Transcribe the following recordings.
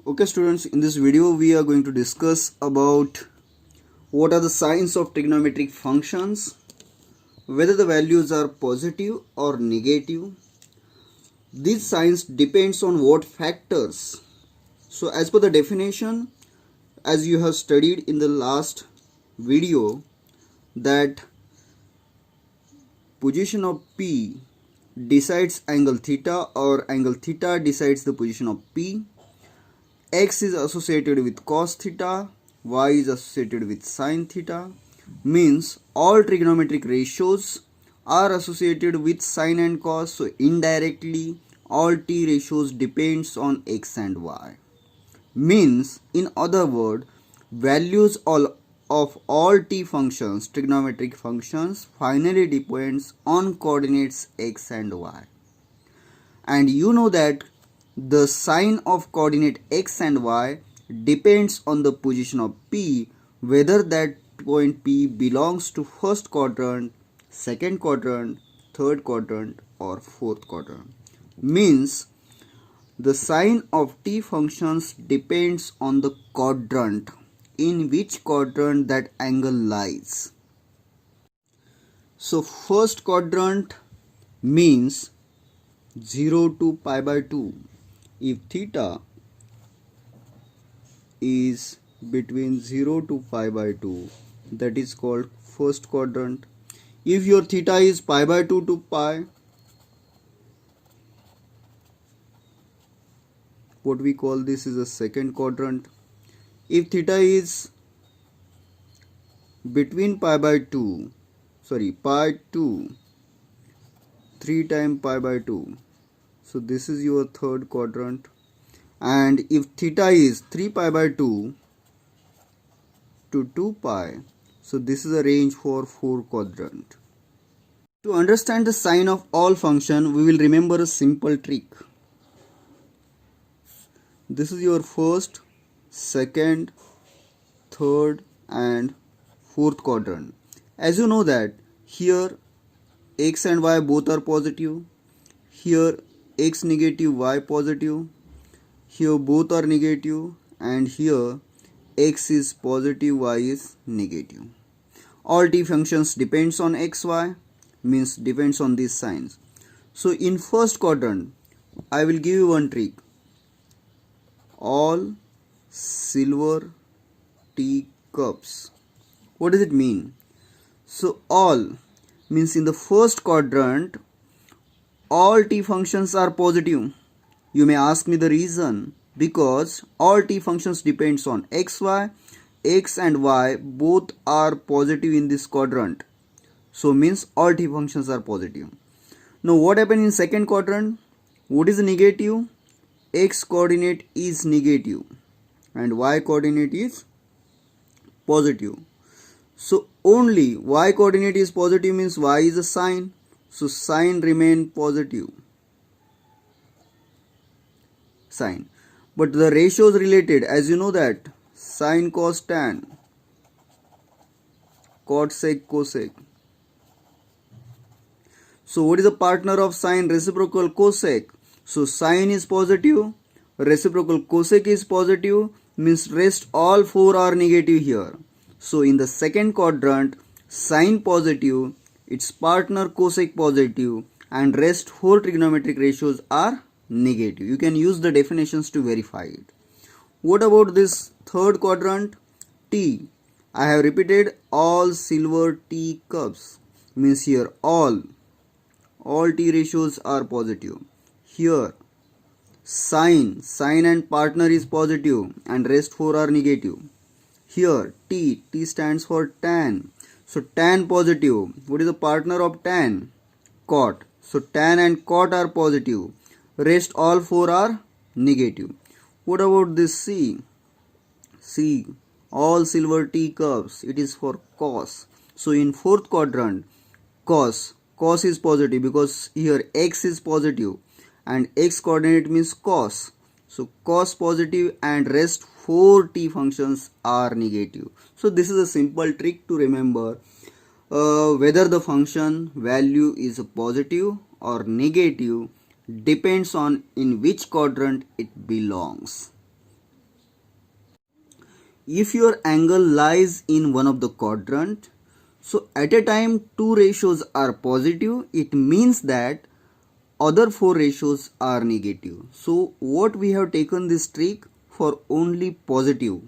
Okay students, in this video we are going to discuss about what are the signs of trigonometric functions, whether the values are positive or negative. These signs depends on what factors. So as per the definition, as you have studied in the last video, that position of P decides angle theta or angle theta decides the position of P. X is associated with cos theta, y is associated with sin theta, means all trigonometric ratios are associated with sin and cos, so indirectly all t ratios depends on x and y. Means in other words, values of all t functions, trigonometric functions, finally depends on coordinates x and y. And you know that the sign of coordinate x and y depends on the position of P, whether that point P belongs to first quadrant, second quadrant, third quadrant or fourth quadrant. Means the sign of t functions depends on the quadrant, in which quadrant that angle lies. So first quadrant means 0 to pi by 2. If theta is between 0 to pi by 2, that is called first quadrant. If your theta is pi by 2 to pi, what we call this is a second quadrant. If theta is between pi by 2, pi to 3 times pi by 2, so this is your third quadrant. And if theta is 3 pi by 2 to 2 pi, so this is a range for 4 quadrant. To understand the sign of all function, we will remember a simple trick. This is your first, second, third and fourth quadrant. As you know that here x and y both are positive, here x negative, y positive, here both are negative, and here x is positive, y is negative. All t functions depends on x, y, means depends on these signs. So in first quadrant, I will give you one trick. All silver tea cups. What does it mean? So all means in the first quadrant, all t functions are positive. You may ask me the reason. Because all t functions depends on x, y. X and y both are positive in this quadrant. So means all t functions are positive. Now what happened in second quadrant? What is negative? X coordinate is negative and y coordinate is positive. So only y coordinate is positive means y is a sign. So sign remain positive. Sign. But the ratios related, as you know that sin, cos, tan, cot, sec, cosec. So what is the partner of sin? Reciprocal cosec. So sin is positive, reciprocal cosec is positive, means rest all four are negative here. So in the second quadrant, sin positive, its partner cosec positive, and rest four trigonometric ratios are negative. You can use the definitions to verify it. What about this third quadrant? T. I have repeated all silver tea cups. Means here all t ratios are positive. Here sin and partner is positive and rest four are negative. Here t stands for tan. So tan positive. What is the partner of tan? Cot. So tan and cot are positive. Rest all four are negative. What about this C? C. All silver tea cups. It is for cos. So in fourth quadrant, cos is positive because here x is positive and x coordinate means cos. So cos positive and rest four t functions are negative. So this is a simple trick to remember whether the function value is positive or negative depends on in which quadrant it belongs. if your angle lies in one of the quadrant, so at a time two ratios are positive, it means that other four ratios are negative. So what we have taken this trick for only positive.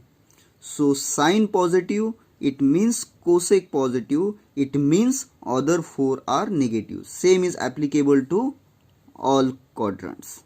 So sine positive, it means cosec positive, it means other four are negative. Same is applicable to all quadrants.